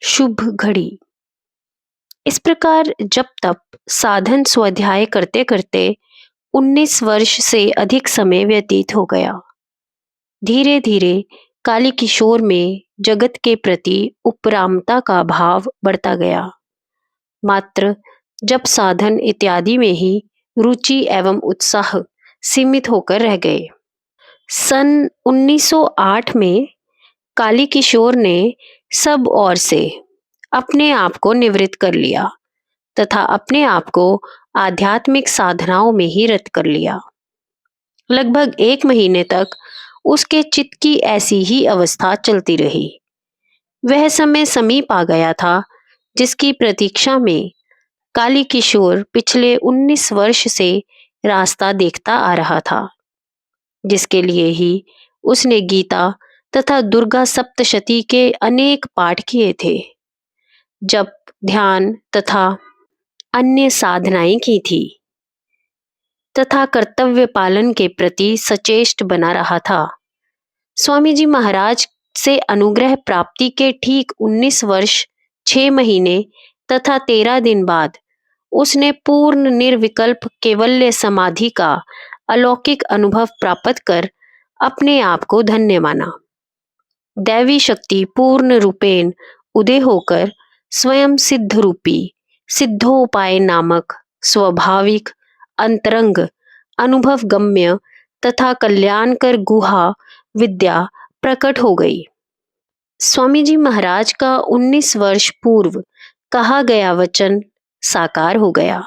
शुभ घड़ी। इस प्रकार जब तप साधन स्वाध्याय करते करते 19 वर्ष से अधिक समय व्यतीत हो गया। धीरे धीरे काली किशोर में जगत के प्रति उपरामता का भाव बढ़ता गया। मात्र जब साधन इत्यादि में ही रुचि एवं उत्साह सीमित होकर रह गए। सन 1908 में काली किशोर ने सब ओर से अपने आप को निवृत्त कर लिया तथा अपने आप को आध्यात्मिक साधनाओं में ही रत कर लिया। लगभग 1 महीने तक उसके चित्त की ऐसी ही अवस्था चलती रही। वह समय समीप आ गया था जिसकी प्रतीक्षा में काली किशोर पिछले 19 वर्ष से रास्ता देखता आ रहा था, जिसके लिए ही उसने गीता तथा दुर्गा सप्तशती के अनेक पाठ किए थे, जप ध्यान तथा अन्य साधनाएं की थी तथा कर्तव्य पालन के प्रति सचेष्ट बना रहा था। स्वामी जी महाराज से अनुग्रह प्राप्ति के ठीक 19 वर्ष 6 महीने तथा 13 दिन बाद उसने पूर्ण निर्विकल्प केवल्य समाधि का अलौकिक अनुभव प्राप्त कर अपने आप को धन्य माना। दैवी शक्ति पूर्ण रूपेण उदय होकर स्वयं सिद्ध रूपी सिद्धोपाय नामक स्वाभाविक अंतरंग अनुभव गम्य तथा कल्याणकर गुहा विद्या प्रकट हो गई। स्वामी जी महाराज का 19 वर्ष पूर्व कहा गया वचन साकार हो गया।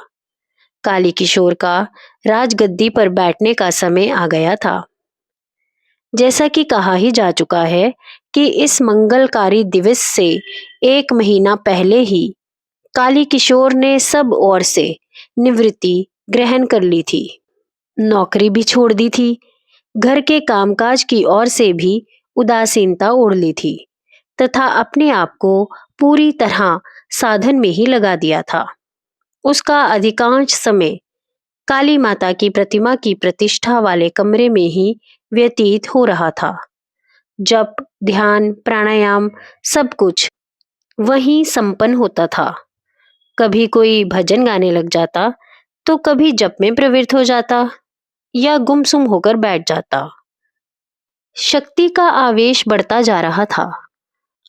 काली किशोर का राजगद्दी पर बैठने का समय आ गया था। जैसा कि कहा ही जा चुका है कि इस मंगलकारी दिवस से 1 महीना पहले ही काली किशोर ने सब ओर से निवृत्ति ग्रहण कर ली थी। नौकरी भी छोड़ दी थी, घर के कामकाज की ओर से भी उदासीनता ओढ़ ली थी तथा अपने आप को पूरी तरह साधन में ही लगा दिया था। उसका अधिकांश समय काली माता की प्रतिमा की प्रतिष्ठा वाले कमरे में ही व्यतीत हो रहा था। जप ध्यान प्राणायाम सब कुछ वहीं संपन्न होता था। कभी कोई भजन गाने लग जाता तो कभी जप में प्रवृत्त हो जाता या गुमसुम होकर बैठ जाता। शक्ति का आवेश बढ़ता जा रहा था।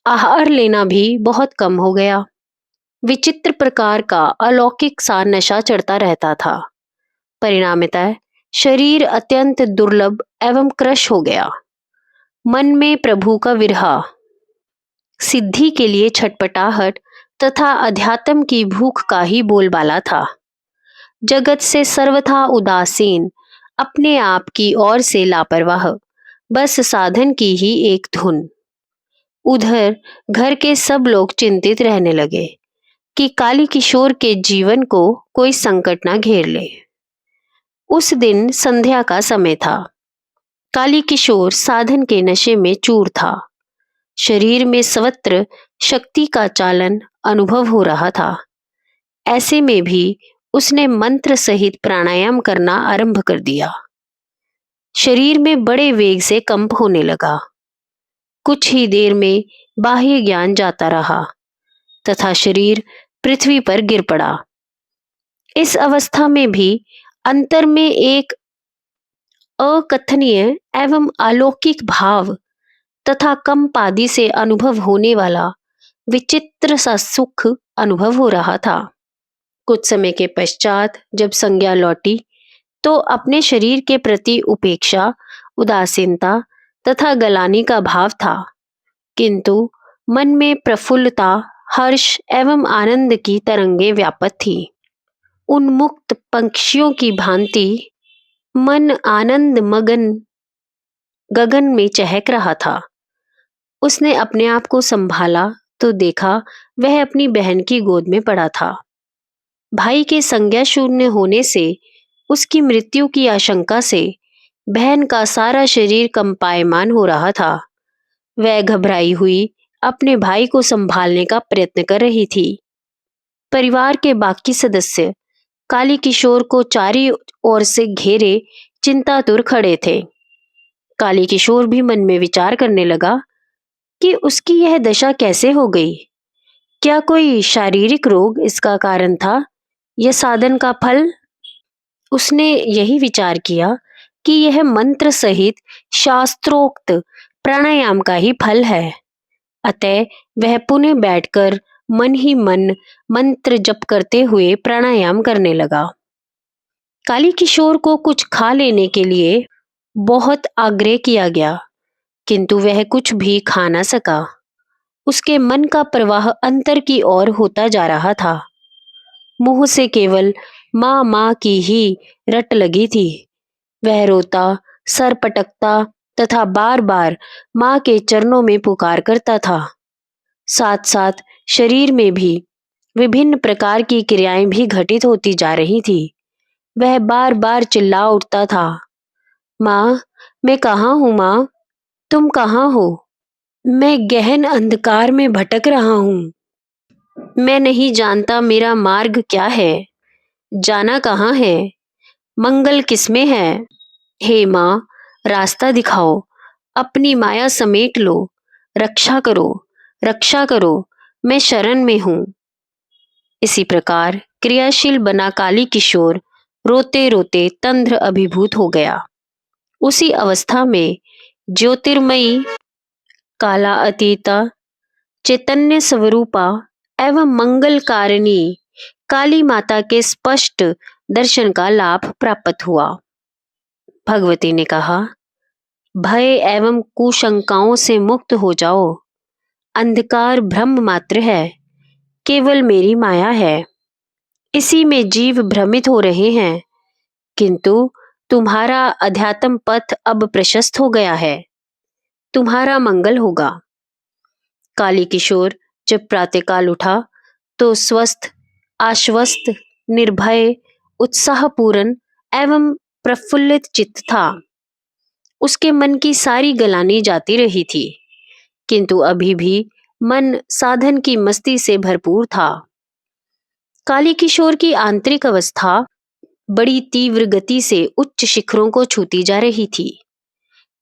आहार लेना भी बहुत कम हो गया। विचित्र प्रकार का अलौकिक सा नशा चढ़ता रहता था। परिणामतः शरीर अत्यंत दुर्लभ एवं क्रश हो गया। मन में प्रभु का विरह, सिद्धि के लिए छटपटाहट तथा अध्यात्म की भूख का ही बोलबाला था। जगत से सर्वथा उदासीन, अपने आप की ओर से लापरवाह, बस साधन की ही एक धुन। उधर घर के सब लोग चिंतित रहने लगे कि काली किशोर के जीवन को कोई संकट ना घेर ले। उस दिन संध्या का समय था। काली किशोर साधन के नशे में चूर था। शरीर में सर्वत्र शक्ति का चालन अनुभव हो रहा था। ऐसे में भी उसने मंत्र सहित प्राणायाम करना आरंभ कर दिया। शरीर में बड़े वेग से कंप होने लगा। कुछ ही देर में बाह्य ज्ञान जाता रहा तथा शरीर पृथ्वी पर गिर पड़ा। इस अवस्था में भी अंतर में एक अकथनीय एवं अलौकिक भाव तथा कंप आदि से अनुभव होने वाला विचित्र सा सुख अनुभव हो रहा था। कुछ समय के पश्चात जब संज्ञा लौटी तो अपने शरीर के प्रति उपेक्षा, उदासीनता तथा गलानी का भाव था, किंतु मन में प्रफुल्लता, हर्ष एवं आनंद की तरंगे व्यापक थी। उन्मुक्त पंक्षियों की भांति मन आनंद मगन गगन में चहक रहा था। उसने अपने आप को संभाला तो देखा वह अपनी बहन की गोद में पड़ा था। भाई के संज्ञा शून्य होने से उसकी मृत्यु की आशंका से बहन का सारा शरीर कंपायमान हो रहा था। वह घबराई हुई अपने भाई को संभालने का प्रयत्न कर रही थी। परिवार के बाकी सदस्य काली किशोर को चारों ओर से घेरे चिंतातुर खड़े थे। काली किशोर भी मन में विचार करने लगा कि उसकी यह दशा कैसे हो गई। क्या कोई शारीरिक रोग इसका कारण था या साधन का फल? उसने यही विचार किया कि यह मंत्र सहित शास्त्रोक्त प्राणायाम का ही फल है। अतः वह पुनः बैठकर मन ही मन मंत्र जप करते हुए प्राणायाम करने लगा। काली किशोर को कुछ खा लेने के लिए बहुत आग्रह किया गया, किंतु वह कुछ भी खा न सका। उसके मन का प्रवाह अंतर की ओर होता जा रहा था। मुंह से केवल माँ माँ की ही रट लगी थी। वह रोता, सर पटकता तथा बार बार माँ के चरणों में पुकार करता था। साथ साथ शरीर में भी विभिन्न प्रकार की क्रियाएं भी घटित होती जा रही थी। वह बार बार चिल्ला उठता था, माँ, मैं कहाँ हूँ माँ? तुम कहाँ हो? मैं गहन अंधकार में भटक रहा हूँ। मैं नहीं जानता मेरा मार्ग क्या है, जाना कहाँ है, मंगल किसमें है। हे माँ, रास्ता दिखाओ, अपनी माया समेट लो, रक्षा करो, रक्षा करो, मैं शरण में हूँ। इसी प्रकार क्रियाशील बना काली किशोर रोते रोते तंद्र अभिभूत हो गया। उसी अवस्था में ज्योतिर्मयी काला अतीता चैतन्य स्वरूपा एवं मंगलकारिणी काली माता के स्पष्ट दर्शन का लाभ प्राप्त हुआ। भगवती ने कहा, भय एवं कुशंकाओं से मुक्त हो जाओ। अंधकार भ्रम मात्र है, केवल मेरी माया है। इसी में जीव भ्रमित हो रहे हैं, किंतु तुम्हारा अध्यात्म पथ अब प्रशस्त हो गया है। तुम्हारा मंगल होगा। काली किशोर जब प्रातःकाल उठा तो स्वस्थ, आश्वस्त, निर्भय, उत्साहपूर्ण एवं प्रफुल्लित चित्त था। उसके मन की सारी गलानी जाती रही थी, किंतु अभी भी मन साधन की मस्ती से भरपूर था। काली किशोर की आंतरिक अवस्था बड़ी तीव्र गति से उच्च शिखरों को छूती जा रही थी।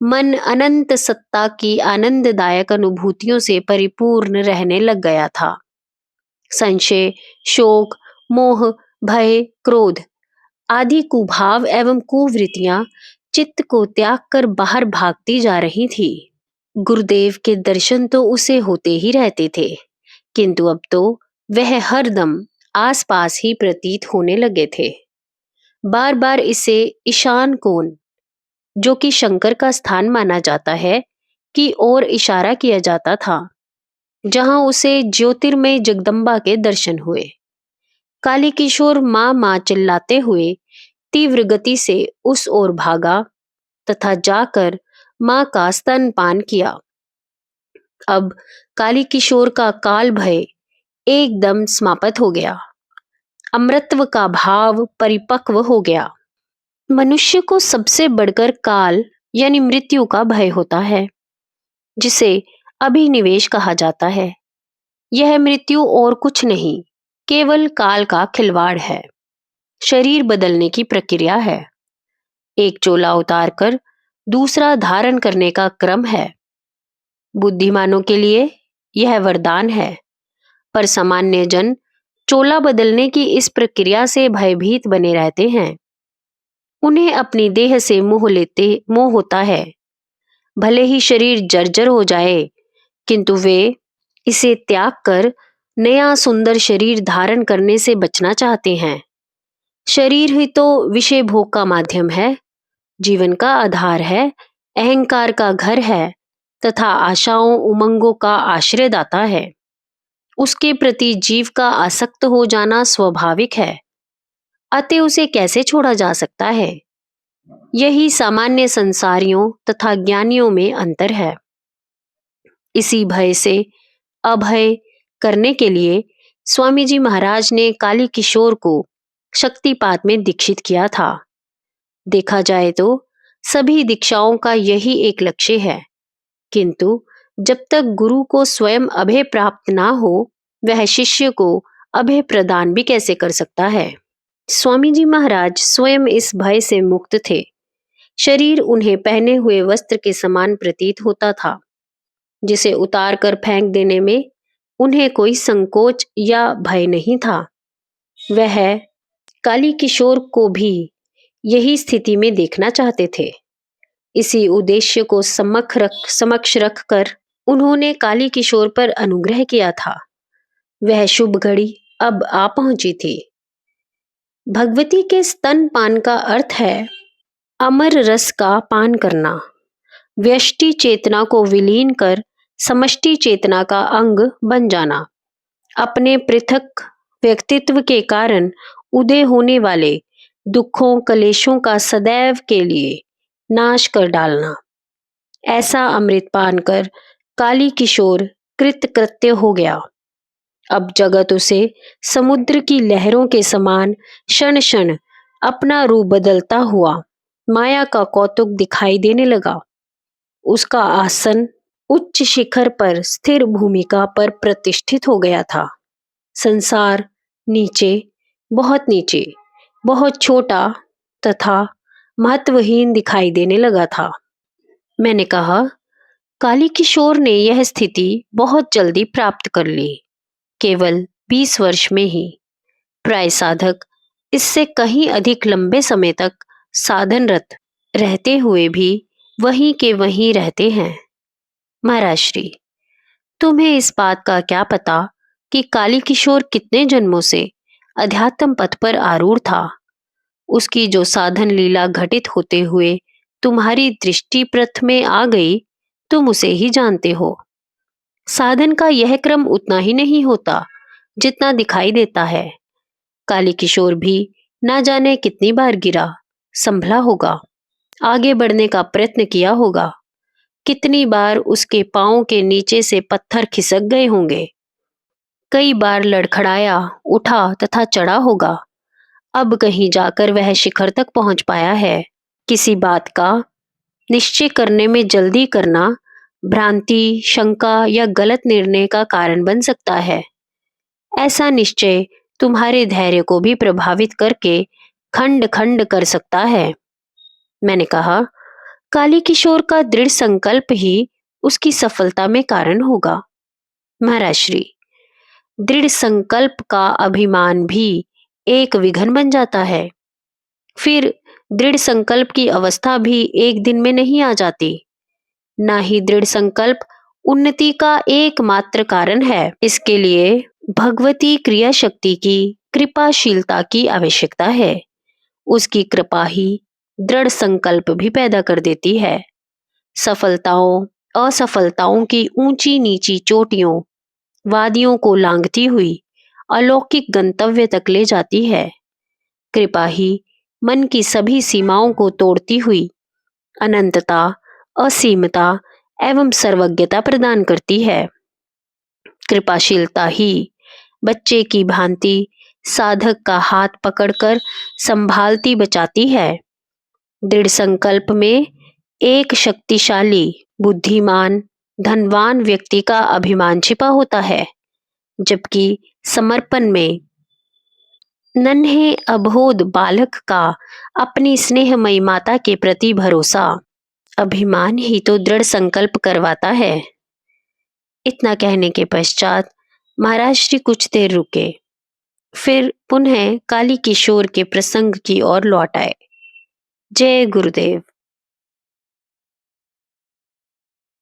मन अनंत सत्ता की आनंददायक अनुभूतियों से परिपूर्ण रहने लग गया था। संशय, शोक, मोह, भय, क्रोध आदि कुभाव एवं कुवृत्तियां चित्त को त्याग कर बाहर भागती जा रही थी। गुरुदेव के दर्शन तो उसे होते ही रहते थे, किंतु अब तो वह हरदम आसपास ही प्रतीत होने लगे थे। बार बार इसे ईशान कोण, जो कि शंकर का स्थान माना जाता है, की ओर इशारा किया जाता था, जहां उसे ज्योतिर्मय जगदम्बा के दर्शन हुए। काली किशोर माँ माँ चिल्लाते हुए तीव्र गति से उस ओर भागा तथा जाकर माँ का स्तनपान किया। अब काली किशोर का काल भय एकदम समाप्त हो गया। अमृतत्व का भाव परिपक्व हो गया। मनुष्य को सबसे बढ़कर काल यानी मृत्यु का भय होता है, जिसे अभिनिवेश कहा जाता है। यह मृत्यु और कुछ नहीं, केवल काल का खिलवाड़ है। शरीर बदलने की प्रक्रिया है। एक चोला उतारकर दूसरा धारण करने का क्रम है। बुद्धिमानों के लिए यह वरदान है, पर सामान्य जन चोला बदलने की इस प्रक्रिया से भयभीत बने रहते हैं। उन्हें अपनी देह से मोह होता है। भले ही शरीर जर्जर हो जाए, किंतु वे इसे त्याग कर नया सुंदर शरीर धारण करने से बचना चाहते हैं। शरीर ही तो विषय भोग का माध्यम है, जीवन का आधार है, अहंकार का घर है तथा आशाओं उमंगों का आश्रयदाता है। उसके प्रति जीव का आसक्त हो जाना स्वाभाविक है, अतः उसे कैसे छोड़ा जा सकता है? यही सामान्य संसारियों तथा ज्ञानियों में अंतर है। इसी भय से अभय करने के लिए स्वामी जी महाराज ने काली किशोर को शक्तिपात में दीक्षित किया था। देखा जाए तो सभी दीक्षाओं का यही एक लक्ष्य है, किंतु जब तक गुरु को स्वयं अभय प्राप्त ना हो, वह शिष्य को अभय प्रदान भी कैसे कर सकता है? स्वामी जी महाराज स्वयं इस भय से मुक्त थे। शरीर उन्हें पहने हुए वस्त्र के समान प्रतीत होता था, जिसे उतार कर फेंक देने में उन्हें कोई संकोच या भय नहीं था। वह काली किशोर को भी यही स्थिति में देखना चाहते थे। इसी उद्देश्य को समक्ष रखकर उन्होंने काली किशोर पर अनुग्रह किया था। वह शुभ घड़ी अब आ पहुंची थी। भगवती के स्तन पान का अर्थ है अमर रस का पान करना, व्यष्टि चेतना को विलीन कर समष्टि चेतना का अंग बन जाना, अपने पृथक व्यक्तित्व के कारण उदय होने वाले दुखों कलेशों का सदैव के लिए नाश कर डालना। ऐसा अमृत पान कर काली किशोर कृतकृत्य हो गया। अब जगत उसे समुद्र की लहरों के समान क्षण क्षण अपना रूप बदलता हुआ माया का कौतुक दिखाई देने लगा। उसका आसन उच्च शिखर पर स्थिर भूमिका पर प्रतिष्ठित हो गया था। संसार नीचे, बहुत छोटा तथा महत्वहीन दिखाई देने लगा था। मैंने कहा, काली किशोर ने यह स्थिति बहुत जल्दी प्राप्त कर ली, केवल 20 वर्ष में ही। प्राय साधक इससे कहीं अधिक लंबे समय तक साधनरत रहते हुए भी वहीं के वहीं रहते हैं। महाराज श्री, तुम्हें इस बात का क्या पता कि काली किशोर कितने जन्मों से अध्यात्म पथ पर आरूढ़ था। उसकी जो साधन लीला घटित होते हुए तुम्हारी दृष्टि प्रथ में आ गई, तुम उसे ही जानते हो। साधन का यह क्रम उतना ही नहीं होता जितना दिखाई देता है। काली किशोर भी ना जाने कितनी बार गिरा, संभला होगा, आगे बढ़ने का प्रयत्न किया होगा। कितनी बार उसके पांव के नीचे से पत्थर खिसक गए होंगे। कई बार लड़खड़ाया, उठा तथा चढ़ा होगा। अब कहीं जाकर वह शिखर तक पहुंच पाया है। किसी बात का निश्चय करने में जल्दी करना भ्रांति, शंका या गलत निर्णय का कारण बन सकता है। ऐसा निश्चय तुम्हारे धैर्य को भी प्रभावित करके खंड खंड कर सकता है। मैंने कहा, काली किशोर का दृढ़ संकल्प ही उसकी सफलता में कारण होगा। महाराज श्री, दृढ़ संकल्प का अभिमान भी एक विघन बन जाता है। फिर दृढ़ संकल्प की अवस्था भी एक दिन में नहीं आ जाती। ना ही दृढ़ संकल्प उन्नति का एकमात्र कारण है। इसके लिए भगवती क्रिया शक्ति की कृपाशीलता की आवश्यकता है। उसकी कृपा ही दृढ़ संकल्प भी पैदा कर देती है। सफलताओं असफलताओं की ऊंची नीची चोटियों वादियों को लांघती हुई अलौकिक गंतव्य तक ले जाती है। कृपा ही मन की सभी सीमाओं को तोड़ती हुई अनंतता, असीमता एवं सर्वज्ञता प्रदान करती है। कृपाशीलता ही बच्चे की भांति साधक का हाथ पकड़कर संभालती बचाती है। दृढ़ संकल्प में एक शक्तिशाली, बुद्धिमान, धनवान व्यक्ति का अभिमान छिपा होता है, जबकि समर्पण में नन्हे अबोध बालक का अपनी स्नेहमयी माता के प्रति भरोसा, अभिमान ही तो दृढ़ संकल्प करवाता है। इतना कहने के पश्चात महाराज श्री कुछ देर रुके, फिर पुनः काली किशोर के प्रसंग की ओर लौट आए। जय गुरुदेव।